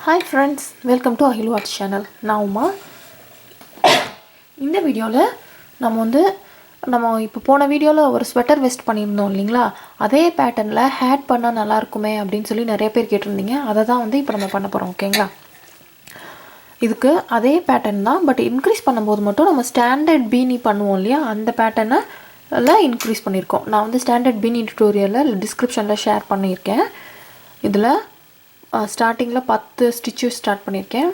Hi friends, welcome to Ahilu Art channel. நான் உமா. இந்த வீடியோவில் நம்ம இப்போ போன வீடியோவில் ஒரு ஸ்வெட்டர் வெஸ்ட் பண்ணியிருந்தோம் இல்லைங்களா, அதே பேட்டர்னில் ஹேட் பண்ணால் நல்லாயிருக்குமே அப்படின்னு சொல்லி நிறைய பேர் கேட்டிருந்தீங்க. அதை தான் இப்போ நம்ம பண்ண போகிறோம். ஓகேங்களா, இதுக்கு அதே பேட்டர்ன் தான், பட் இன்க்ரீஸ் பண்ணும்போது மட்டும் நம்ம ஸ்டாண்டர்ட் பீனி பண்ணுவோம் இல்லையா, அந்த பேட்டர்னை எல்லாம் இன்க்ரீஸ் பண்ணியிருக்கோம். நான் ஸ்டாண்டர்ட் பீனி டியூட்டோரியலில் டிஸ்கிரிப்ஷனில் ஷேர் பண்ணியிருக்கேன். இதில் ஸ்டார்டிங்கில் 10 ஸ்டிச்சு ஸ்டார்ட் பண்ணியிருக்கேன்.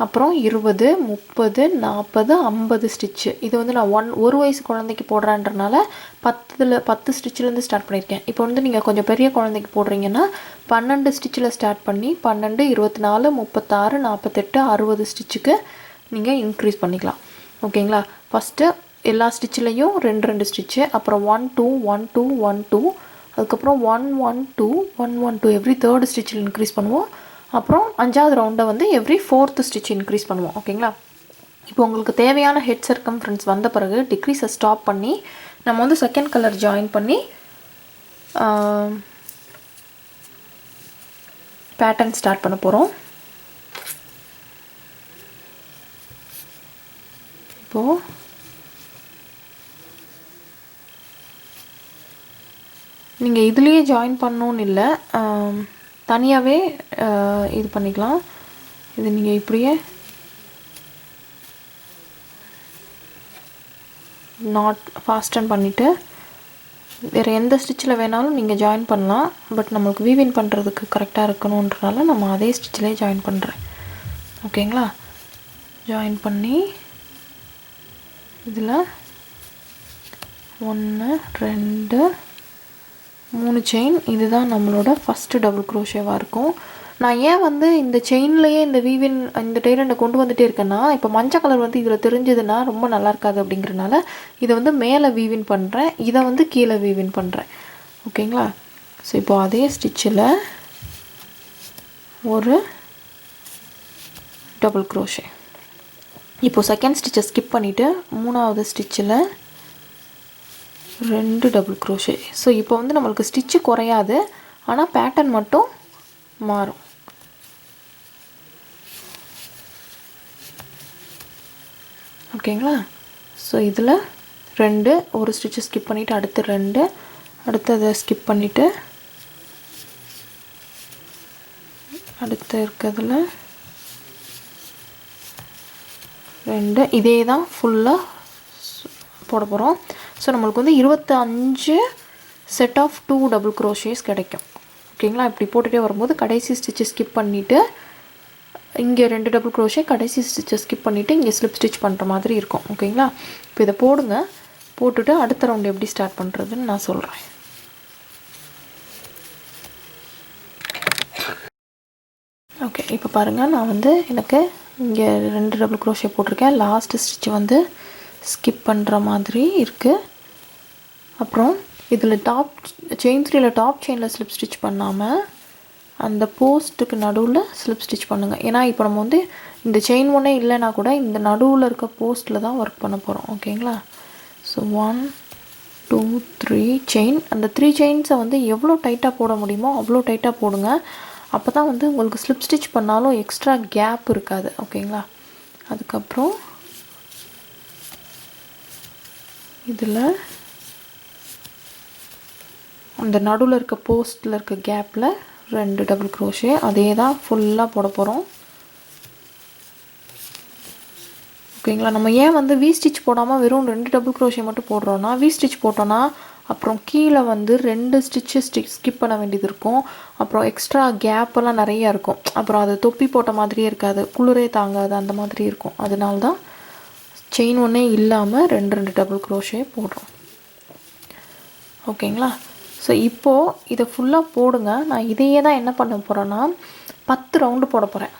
அப்புறம் 20, 30, 40, 50 ஸ்டிச்சு. இது நான் ஒரு வயசு குழந்தைக்கு போடுறேன்றனால 10 ஸ்டிச்சிலேருந்து ஸ்டார்ட் பண்ணியிருக்கேன். இப்போ நீங்கள் கொஞ்சம் பெரிய குழந்தைக்கு போடுறீங்கன்னா 12 ஸ்டிச்சில் ஸ்டார்ட் பண்ணி 12, 24, 36, 48, 60 ஸ்டிச்சுக்கு நீங்கள் இன்க்ரீஸ் பண்ணிக்கலாம். ஓகேங்களா, ஃபஸ்ட்டு எல்லா ஸ்டிச்சிலையும் 2 ஸ்டிச்சு, அப்புறம் 1 2 1 2 1 2, அதுக்கப்புறம் 1 1 2 1 1 2 எவ்ரி 3rd ஸ்டிச்சில் இன்க்ரீஸ் பண்ணுவோம். அப்புறம் 5வது ரவுண்டை எவ்ரி 4th ஸ்டிச் இன்க்ரீஸ் பண்ணுவோம். ஓகேங்களா, இப்போ உங்களுக்கு தேவையான ஹெட் சர்க்கம்ஃபரன்ஸ் வந்த பிறகு டிக்ரீஸை ஸ்டாப் பண்ணி நம்ம செகண்ட் கலர் ஜாயின் பண்ணி பேட்டர்ன் ஸ்டார்ட் பண்ண போகிறோம். இப்போது நீங்கள் இதுலேயே ஜாயின் பண்ணணுன்னு இல்லை, தனியாகவே இது பண்ணிக்கலாம். இது நீங்கள் இப்படியே நாட் ஃபாஸ்டன் பண்ணிவிட்டு வேறு எந்த ஸ்டிச்சில் வேணாலும் நீங்கள் ஜாயின் பண்ணலாம். பட் நம்மளுக்கு வீவின் பண்ணுறதுக்கு கரெக்டாக இருக்கணுன்றனால நம்ம அதே ஸ்டிச்சிலே ஜாயின் பண்ணுறேன். ஓகேங்களா, ஜாயின் பண்ணி இதில் 1 2 3 செயின். இதுதான் நம்மளோட ஃபஸ்ட்டு டபுள் க்ரோஷேவாக இருக்கும். நான் ஏன் இந்த செயின்லேயே இந்த வீவின் இந்த டெய்லண்டை கொண்டு வந்துகிட்டே இருக்கேன்னா, இப்போ மஞ்சள் கலர் இதில் தெரிஞ்சதுன்னா ரொம்ப நல்லா இருக்காது அப்படிங்கிறனால இதை மேலே வீவின் பண்ணுறேன், இதை கீழே வீவின் பண்ணுறேன். ஓகேங்களா, ஸோ இப்போ அதே ஸ்டிச்சில் ஒரு டபுள் க்ரோஷே. இப்போது செகண்ட் ஸ்டிச்சை ஸ்கிப் பண்ணிவிட்டு 3வது ஸ்டிச்சில் 2 டபுள் க்ரோஷே. ஸோ இப்போ நம்மளுக்கு ஸ்டிச்சு குறையாது, ஆனால் பேட்டர்ன் மட்டும் மாறும். ஓகேங்களா, ஸோ இதில் 2 ஒரு ஸ்டிச்சு ஸ்கிப் பண்ணிவிட்டு அடுத்து 2, அடுத்து அதை ஸ்கிப் பண்ணிவிட்டு அடுத்து இருக்கிறதுல 2 இதே தான் ஃபுல்லாக போட போகிறோம். ஸோ நம்மளுக்கு 25 செட் ஆஃப் 2 டபுள் க்ரோஷேஸ் கிடைக்கும். ஓகேங்களா, இப்படி போட்டுகிட்டே வரும்போது கடைசி ஸ்டிச்சை ஸ்கிப் பண்ணிவிட்டு இங்கே 2 டபுள் க்ரோஷே, கடைசி ஸ்டிச்சை ஸ்கிப் பண்ணிவிட்டு இங்கே ஸ்லிப் ஸ்டிச் பண்ணுற மாதிரி இருக்கும். ஓகேங்களா, இப்போ இதை போடுங்க, போட்டுட்டு அடுத்த ரவுண்டு எப்படி ஸ்டார்ட் பண்ணுறதுன்னு நான் சொல்கிறேன். ஓகே, இப்போ பாருங்கள், நான் எனக்கு இங்கே 2 டபுள் க்ரோஷே போட்டிருக்கேன். லாஸ்ட்டு ஸ்டிச்சு ஸ்கிப் பண்ணுற மாதிரி இருக்குது. அப்புறம் இதில் செயின் 3ல டாப் செயினில் ஸ்லிப் ஸ்டிச் பண்ணாமல் அந்த போஸ்ட்டுக்கு நடுவில் ஸ்லிப் ஸ்டிச் பண்ணுங்கள். ஏன்னா இப்போ நம்ம இந்த செயின் ஒன்றே இல்லைனா கூட இந்த நடுவில் இருக்க போஸ்ட்டில் தான் ஒர்க் பண்ண போகிறோம். ஓகேங்களா, ஸோ 1 2 3 செயின். அந்த 3 செயின்ஸை எவ்வளோ டைட்டாக போட முடியுமோ அவ்வளோ டைட்டாக போடுங்க. அப்போ தான் உங்களுக்கு ஸ்லிப் ஸ்டிச் பண்ணாலும் எக்ஸ்ட்ரா கேப் இருக்காது. ஓகேங்களா, அதுக்கப்புறம் இதில் அந்த நடுவில் இருக்க போஸ்ட்டில் இருக்க கேப்பில் 2 டபுள் க்ரோஷே, அதே தான் ஃபுல்லாக போட போகிறோம். ஓகேங்களா, நம்ம ஏன் வி ஸ்டிச் போடாமல் வெறும் 2 டபுள் க்ரோஷே மட்டும் போடுறோன்னா, வி ஸ்டிச் போட்டோன்னா அப்புறம் கீழே 2 ஸ்டிச்சு ஸ்கிப் பண்ண வேண்டியது இருக்கும். அப்புறம் எக்ஸ்ட்ரா கேப்பெல்லாம் நிறையா இருக்கும். அப்புறம் அது தொப்பி போட்ட மாதிரியே இருக்காது, குளிரே தாங்காது, அந்த மாதிரி இருக்கும். அதனால தான் செயின் ஒன்றே இல்லாமல் 2 டபுள் க்ரோஷே போடுறோம். ஓகேங்களா, ஸோ இப்போது இதை ஃபுல்லாக போடுங்க. நான் இதையே தான் என்ன பண்ண போகிறேன்னா 10 ரவுண்டு போட போகிறேன்.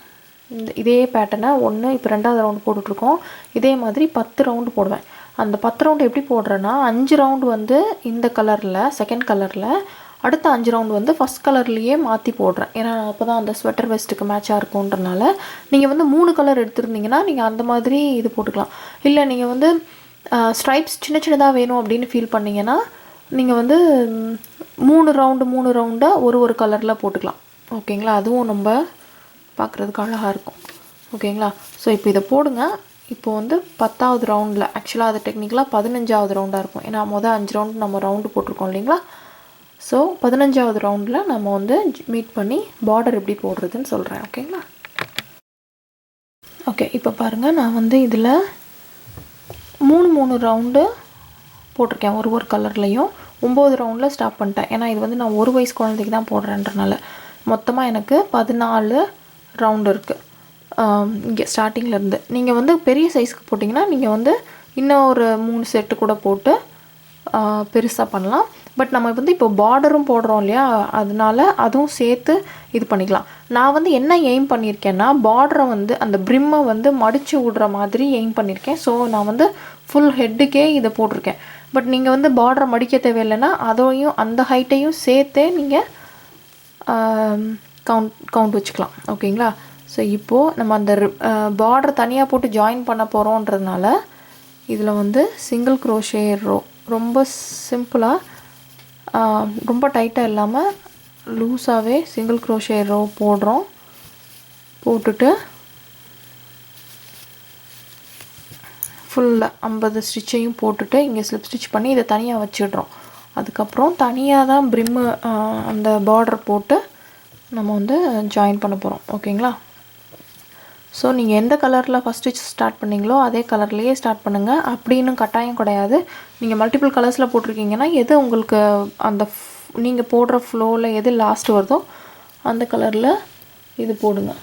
இதே பேட்டர்னை இப்போ 2வது ரவுண்டு போட்டுட்ருக்கோம். இதே மாதிரி 10 ரவுண்டு போடுவேன். அந்த 10 ரவுண்டு எப்படி போடுறேன்னா, 5 ரவுண்டு இந்த கலரில் செகண்ட் கலரில், அடுத்த 5 ரவுண்டு ஃபஸ்ட் கலர்லேயே மாற்றி போடுறேன். ஏன்னா அப்போ தான் அந்த ஸ்வெட்டர் வெஸ்ட்டுக்கு மேட்சாக இருக்குன்றனால. நீங்கள் 3 கலர் எடுத்துருந்தீங்கன்னா நீங்கள் அந்த மாதிரி இது போட்டுக்கலாம். இல்லை நீங்கள் ஸ்ட்ரைப்ஸ் சின்ன சின்னதாக வேணும் அப்படின்னு ஃபீல் பண்ணிங்கன்னா நீங்கள் 3 ரவுண்டாக ஒரு கலரில் போட்டுக்கலாம். ஓகேங்களா, அதுவும் நம்ம பார்க்குறதுக்கு அழகாக இருக்கும். ஓகேங்களா? ஸோ இப்போ இதை போடுங்க. இப்போ வந்து 10வது ரவுண்டில், ஆக்சுவலாக அது டெக்னிக்கலாக 15வது ரவுண்டாக இருக்கும். ஏன்னா 5 ரவுண்டு நம்ம ரவுண்டு போட்டிருக்கோம் இல்லைங்களா? ஸோ 15வது ரவுண்டில் நம்ம வந்து மீட் பண்ணி பார்டர் எப்படி போடுறதுன்னு சொல்கிறேன். ஓகேங்களா? ஓகே, இப்போ பாருங்கள், நான் வந்து இதில் 3 ரவுண்டு போட்டிருக்கேன். ஒரு கலர்லேயும் 9 ரவுண்டில் ஸ்டாப் பண்ணிட்டேன். ஏன்னா இது வந்து நான் 1 வயசு குழந்தைக்கு தான் போடுறேன்றனால மொத்தமாக எனக்கு 14 ரவுண்டு இருக்குது இங்கே ஸ்டார்டிங்லேருந்து. நீங்கள் வந்து பெரிய சைஸ்க்கு போட்டிங்கன்னா நீங்கள் வந்து இன்னும் ஒரு 3 செட்டு கூட போட்டு பெருசாக பண்ணலாம். பட் நம்ம வந்து இப்போ பார்டரும் போடுறோம் இல்லையா, அதனால அதுவும் சேர்த்து இது பண்ணிக்கலாம். நான் வந்து என்ன எய்ம் பண்ணியிருக்கேன்னா, பார்டரை வந்து அந்த ப்ரிம்மை வந்து மடித்து விடுற மாதிரி எய்ம் பண்ணியிருக்கேன். ஸோ நான் வந்து ஃபுல் ஹெட்டுக்கே இதை போட்டிருக்கேன். பட் நீங்கள் வந்து பார்டரை மடிக்க தேவையில்லைன்னா அதையும் அந்த ஹைட்டையும் சேர்த்தே நீங்கள் கவுண்ட் வச்சுக்கலாம். ஓகேங்களா? ஸோ இப்போது நம்ம அந்த பார்டர் தனியாக போட்டு ஜாயின் பண்ண போகிறோன்றதுனால இதில் வந்து சிங்கிள் க்ரோஷே ரோ ரொம்ப சிம்பிளாக, ரொம்ப டைட்டாக இல்லாமல் லூஸாகவே சிங்கிள் க்ரோஷே ரோ போடுறோம். போட்டுட்டு ஃபுல்லாக 50 ஸ்டிச்சையும் போட்டுட்டு இங்கே ஸ்லிப் ஸ்டிச் பண்ணி இதை தனியாக வச்சிடுறோம். அதுக்கப்புறம் தனியாக தான் ப்ரிம்மு அந்த பார்டர் போட்டு நம்ம வந்து ஜாயின் பண்ண போகிறோம். ஓகேங்களா? ஸோ நீங்கள் எந்த கலரில் ஃபஸ்ட் ஸ்டிச் ஸ்டார்ட் பண்ணிங்களோ அதே கலர்லேயே ஸ்டார்ட் பண்ணுங்கள். அப்படின்னு கட்டாயம் கிடையாது. நீங்கள் மல்டிபிள் கலர்ஸில் போட்டிருக்கீங்கன்னா எது உங்களுக்கு அந்த நீங்கள் போடுற ஃப்ளோவில் எது லாஸ்ட் வருதோ அந்த கலரில் இது போடுங்க.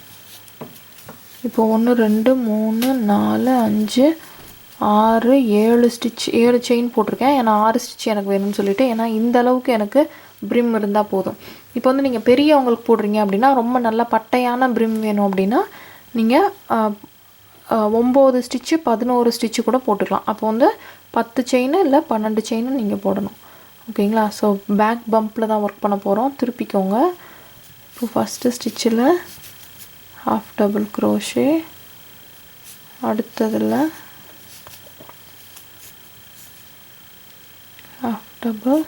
இப்போ 1 2 3 4 5 6 7 ஸ்டிச் 7 செயின் போட்டிருக்கேன். ஏன்னா 6 ஸ்டிச் எனக்கு வேணும்னு சொல்லிவிட்டு, ஏன்னா இந்த அளவுக்கு எனக்கு ப்ரிம் இருந்தால் போதும். இப்போ வந்து நீங்கள் பெரியவங்களுக்கு போடுறீங்க அப்படின்னா, ரொம்ப நல்லா பட்டையான ப்ரிம் வேணும் அப்படின்னா நீங்கள் 9 ஸ்டிச்சு 11 ஸ்டிச்சு கூட போட்டுக்கலாம். அப்போ வந்து 10 செயின் இல்லை 12 செயின் நீங்கள் போடணும். ஓகேங்களா? ஸோ பேக் பம்பில் தான் ஒர்க் பண்ண போகிறோம். திருப்பிக்கோங்க. இப்போ ஃபஸ்ட்டு ஸ்டிச்சில் ஹாஃப் டபுள் க்ரோஷே, அடுத்ததில் ஹாஃப் டபுள்,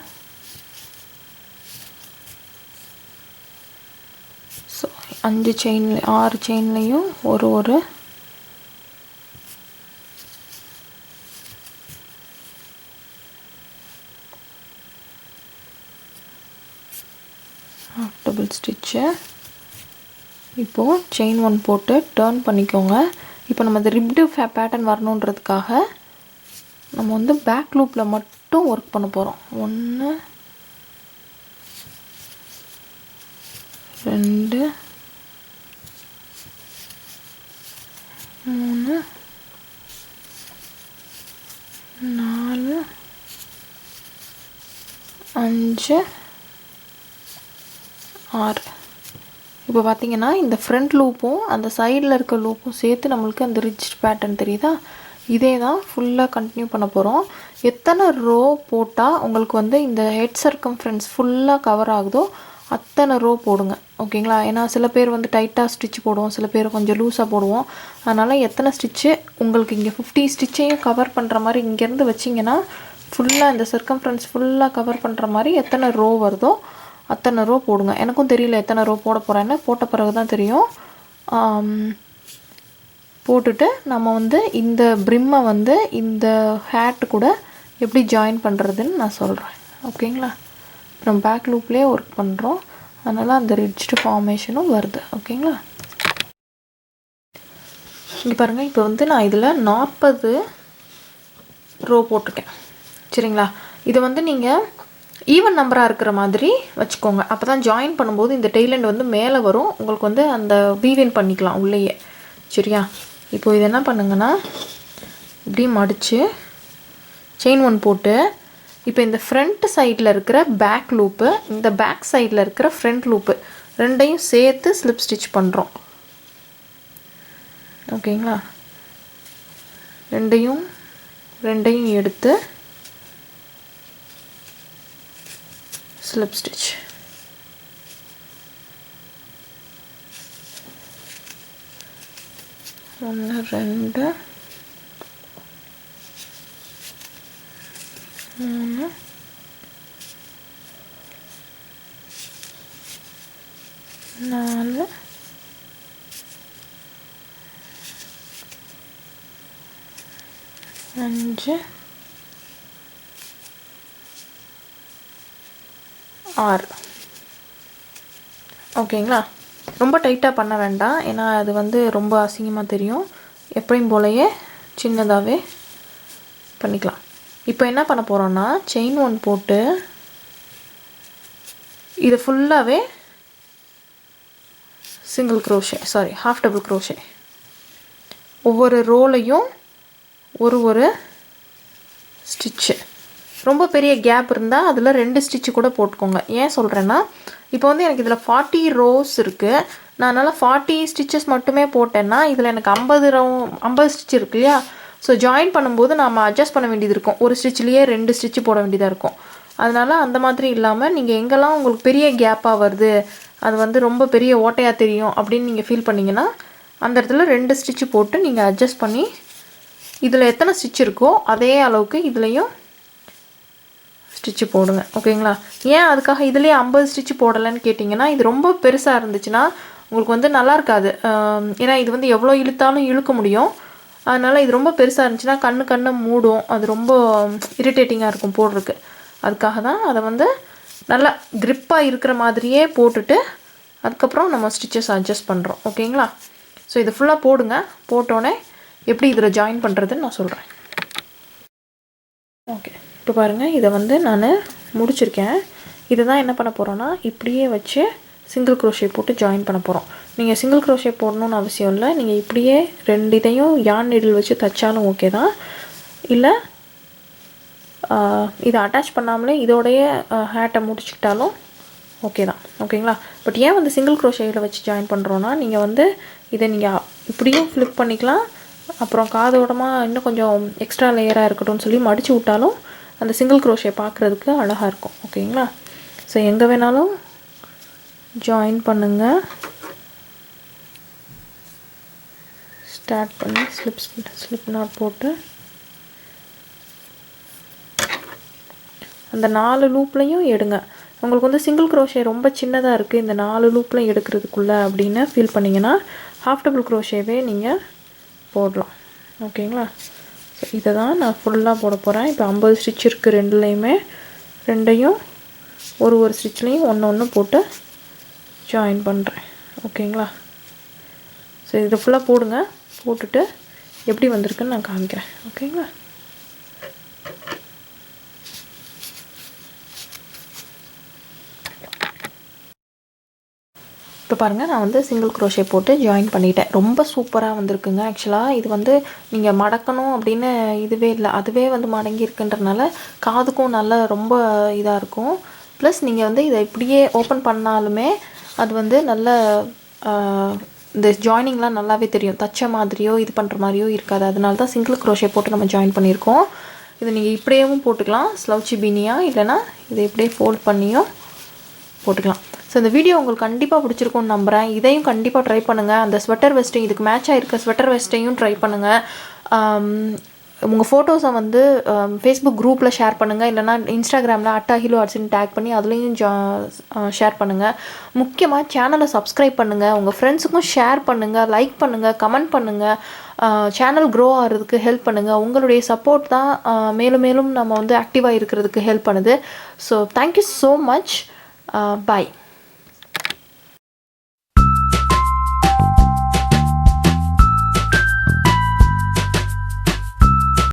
ஸோ 5 செயின் 6 செயின்லேயும் ஒரு ஹாஃப் டபுள் ஸ்டிச்சு. இப்போது செயின் 1 போட்டு டர்ன் பண்ணிக்கோங்க. இப்போ நம்ம இந்த ரிப்டு பேட்டர்ன் வரணுன்றதுக்காக நம்ம வந்து பேக் லூப்பில் மட்டும் ஒர்க் பண்ண போகிறோம். 1 2 3 4 5 6. இப்போ பார்த்தீங்கன்னா இந்த ஃப்ரண்ட் லூப்பும் அந்த சைடில் இருக்க லூப்பும் சேர்த்து நம்மளுக்கு அந்த ரிச் பேட்டர்ன் தெரியுதா? இதே தான் ஃபுல்லாக கண்டினியூ பண்ண போகிறோம். எத்தனை ரோ போட்டால் உங்களுக்கு வந்து இந்த ஹெட் சர்க்கம்ஃபரன்ஸ் ஃபுல்லாக கவர் ஆகுதோ அத்தனை ரோ போடுங்க. ஓகேங்களா? ஏன்னா சில பேர் வந்து டைட்டாக ஸ்டிச் போடுவோம், சில பேர் கொஞ்சம் லூஸாக போடுவோம். அதனால் எத்தனை ஸ்டிச்சு உங்களுக்கு இங்கே 50 ஸ்டிச்சையும் கவர் பண்ணுற மாதிரி இங்கேருந்து வச்சிங்கன்னா ஃபுல்லாக இந்த சர்க்கம்ஃபரன்ஸ் ஃபுல்லாக கவர் பண்ணுற மாதிரி எத்தனை ரோ வருதோ அத்தனை ரோ போடுங்க. எனக்கும் தெரியல எத்தனை ரோ போட போகிறேன்னு, போட்ட பிறகு தான் தெரியும். போட்டுட்டு நம்ம வந்து இந்த ப்ரிம்மை வந்து இந்த ஹேட்டு கூட எப்படி ஜாயின் பண்ணுறதுன்னு நான் சொல்கிறேன். ஓகேங்களா? அப்புறம் பேக் லூப்லேயே ஒர்க் பண்ணுறோம், அதனால் அந்த ரிட்ஜ்டு ஃபார்மேஷனும் வருது. ஓகேங்களா? இங்கே பாருங்கள், இப்போ வந்து நான் இதில் 40 ரோ போட்டிருக்கேன். சரிங்களா? இதை வந்து நீங்கள் ஈவன் நம்பராக இருக்கிற மாதிரி வச்சுக்கோங்க. அப்போ தான் ஜாயின் பண்ணும்போது இந்த டெய்லண்ட் வந்து மேலே வரும், உங்களுக்கு வந்து அந்த வீவின் பண்ணிக்கலாம் உள்ளேயே. சரியா? இப்போது இது என்ன பண்ணுங்கன்னா, இப்படி மடித்து செயின் 1 போட்டு இப்போ இந்த ஃப்ரண்ட் சைடில் இருக்கிற பேக் லூப்பு, இந்த பேக் சைடில் இருக்கிற ஃப்ரண்ட் லூப்பு ரெண்டையும் சேர்த்து ஸ்லிப் ஸ்டிச் பண்ணுறோம். ஓகேங்களா? ரெண்டையும் எடுத்து ஸ்லிப் ஸ்டிச். ஒன்று 2 3 4 5 6 ஓகேங்களா. ரொம்ப டைட்டாக பண்ண வேண்டாம், ஏன்னா அது வந்து ரொம்ப அசிங்கமாக தெரியும். எப்பயும் போலயே சின்னதாகவே பண்ணிக்கலாம். இப்போ என்ன பண்ண போகிறோன்னா, செயின் 1 போட்டு இது ஃபுல்லாகவே single crochet half double crochet. ஒவ்வொரு ரோலையும் ஒரு ஸ்டிச்சு. ரொம்ப பெரிய கேப் இருந்தால் அதில் 2 ஸ்டிச்சு கூட போட்டுக்கோங்க. ஏன் சொல்கிறேன்னா, இப்போ வந்து எனக்கு இதில் 40 ரோஸ் இருக்குது. நான் அதனால் 40 ஸ்டிச்சஸ் மட்டுமே போட்டேன்னா இதில் எனக்கு 50 ஸ்டிச் இருக்கு இல்லையா. ஸோ ஜாயின் பண்ணும்போது நாம் அட்ஜஸ்ட் பண்ண வேண்டியது இருக்கும். ஒரு ஸ்டிச்லேயே 2 ஸ்டிச்சு போட வேண்டியதாக இருக்கும். அதனால் அந்த மாதிரி இல்லாமல் நீங்கள் எங்கெல்லாம் உங்களுக்கு பெரிய கேப்பாக வருது, அது வந்து ரொம்ப பெரிய ஓட்டையாக தெரியும் அப்படின்னு நீங்கள் ஃபீல் பண்ணிங்கன்னா அந்த இடத்துல 2 ஸ்டிச்சு போட்டு நீங்கள் அட்ஜஸ்ட் பண்ணி இதில் எத்தனை ஸ்டிச் இருக்கோ அதே அளவுக்கு இதுலேயும் ஸ்டிச்சு போடுங்க. ஓகேங்களா. ஏன் அதுக்காக இதுலேயே 50 ஸ்டிச்சு போடலைன்னு கேட்டிங்கன்னா, இது ரொம்ப பெருசாக இருந்துச்சுன்னா உங்களுக்கு வந்து நல்லா இருக்காது. ஏன்னா இது வந்து எவ்வளோ இழுத்தாலும் இழுக்க முடியும். அதனால் இது ரொம்ப பெருசாக இருந்துச்சுன்னா கண்ணை மூடும். அது ரொம்ப இரிட்டேட்டிங்காக இருக்கும் போடுறதுக்கு. அதுக்காக தான் அதை வந்து நல்லா க்ரிப்பாக இருக்கிற மாதிரியே போட்டுட்டு அதுக்கப்புறம் நம்ம ஸ்டிச்சஸ் அட்ஜஸ்ட் பண்ணுறோம். ஓகேங்களா. ஸோ இது ஃபுல்லாக போடுங்க. போட்டோன்னே எப்படி இதில் ஜாயின் பண்ணுறதுன்னு நான் சொல்கிறேன். ஓகே, இப்போ பாருங்கள், இதை வந்து நான் முடிச்சிருக்கேன். இதை தான் என்ன பண்ண போகிறோன்னா, இப்படியே வச்சு சிங்கிள் க்ரோஷே போட்டு ஜாயின் பண்ண போகிறோம். நீங்கள் சிங்கிள் க்ரோஷே போடணுன்னு அவசியம் இல்லை. நீங்கள் இப்படியே 2 இதையும் யான் நீடில் வச்சு தைச்சாலும் ஓகே தான். இல்லை இதை அட்டாச் பண்ணாமலே இதோடைய ஹேட்டை முடிச்சுக்கிட்டாலும் ஓகே தான். ஓகேங்களா. பட் ஏன் வந்து சிங்கிள் க்ரோஷேயில் வச்சு ஜாயின் பண்ணுறோன்னா, நீங்கள் வந்து இதை நீங்கள் இப்படியும் ஃப்ளிப் பண்ணிக்கலாம். அப்புறம் காதோடமாக இன்னும் கொஞ்சம் எக்ஸ்ட்ரா லேயராக இருக்கட்டும்னு சொல்லி மடித்து விட்டாலும் அந்த சிங்கிள் க்ரோஷே பார்க்குறதுக்கு அழகாக இருக்கும். ஓகேங்களா. ஸோ எங்கே வேணாலும் ஜாயின் பண்ணுங்கள். ஸ்டார்ட் பண்ணி ஸ்லிப் நாட் போட்டு அந்த 4 லூப்லையும் எடுங்க. உங்களுக்கு வந்து சிங்கிள் க்ரோஷே ரொம்ப சின்னதாக இருக்குது இந்த 4 லூப்லையும் எடுக்கிறதுக்குள்ளே அப்படின்னு ஃபீல் பண்ணிங்கன்னா ஹாஃப் டபுள் க்ரோஷேவே நீங்கள் போடலாம். ஓகேங்களா. ஸோ இதை தான் நான் ஃபுல்லாக போட போகிறேன். இப்போ 50 ஸ்டிச் இருக்குது ரெண்டுலேயுமே. ரெண்டையும் ஒரு ஸ்டிச்லேயும் ஒன்று போட்டு ஜாயின் பண்ணுறேன். ஓகேங்களா. ஸோ இதை ஃபுல்லாக போடுங்க. போட்டுட்டு எப்படி வந்திருக்குன்னு நான் காமிக்கிறேன். ஓகேங்களா. இப்போ பாருங்கள், நான் வந்து சிங்கிள் க்ரோஷே போட்டு ஜாயின் பண்ணிட்டேன். ரொம்ப சூப்பராக வந்திருக்குங்க. ஆக்சுவலாக இது வந்து நீங்கள் மடக்கணும் அப்படின்னு இதுவே இல்லை, அதுவே வந்து மடங்கி இருக்குன்றனால காதுக்கும் நல்லா ரொம்ப இதாக இருக்கும். ப்ளஸ் நீங்கள் வந்து இதை இப்படியே ஓப்பன் பண்ணாலுமே அது வந்து நல்ல இந்த ஜாயினிங்லாம் நல்லாவே தெரியும். தச்ச மாதிரியோ இது பண்ணுற மாதிரியோ இருக்காது. அதனால தான் சிங்கிள் க்ரோஷே போட்டு நம்ம ஜாயின் பண்ணியிருக்கோம். இதை நீங்கள் இப்படியேவும் போட்டுக்கலாம் ஸ்லவுச்சி பீனியாக, இல்லைனா இதை இப்படியே ஃபோல்ட் பண்ணியும் போட்டுக்கலாம். ஸோ இந்த வீடியோ உங்களுக்கு கண்டிப்பாக பிடிச்சிருக்கும்னு நம்புகிறேன். இதையும் கண்டிப்பாக ட்ரை பண்ணுங்கள். அந்த ஸ்வெட்டர் வெஸ்ட்டையும் இதுக்கு மேட்சாக இருக்க ஸ்வெட்டர் வெஸ்ட்டையும் ட்ரை பண்ணுங்கள். உங்கள் ஃபோட்டோஸை வந்து ஃபேஸ்புக் குரூப்பில் ஷேர் பண்ணுங்கள். இல்லைனா இன்ஸ்டாகிராமில் @hilo artsன்னு டேக் பண்ணி அதுலேயும் ஷேர் பண்ணுங்கள். முக்கியமாக சேனலை சப்ஸ்கிரைப் பண்ணுங்கள். உங்கள் ஃப்ரெண்ட்ஸுக்கும் ஷேர் பண்ணுங்கள், லைக் பண்ணுங்கள், கமெண்ட் பண்ணுங்கள். சேனல் க்ரோ ஆகிறதுக்கு ஹெல்ப் பண்ணுங்கள். உங்களுடைய சப்போர்ட் தான் மேலும் மேலும் நம்ம வந்து ஆக்டிவாக இருக்கிறதுக்கு ஹெல்ப் பண்ணுது. So thank you so much. Bye.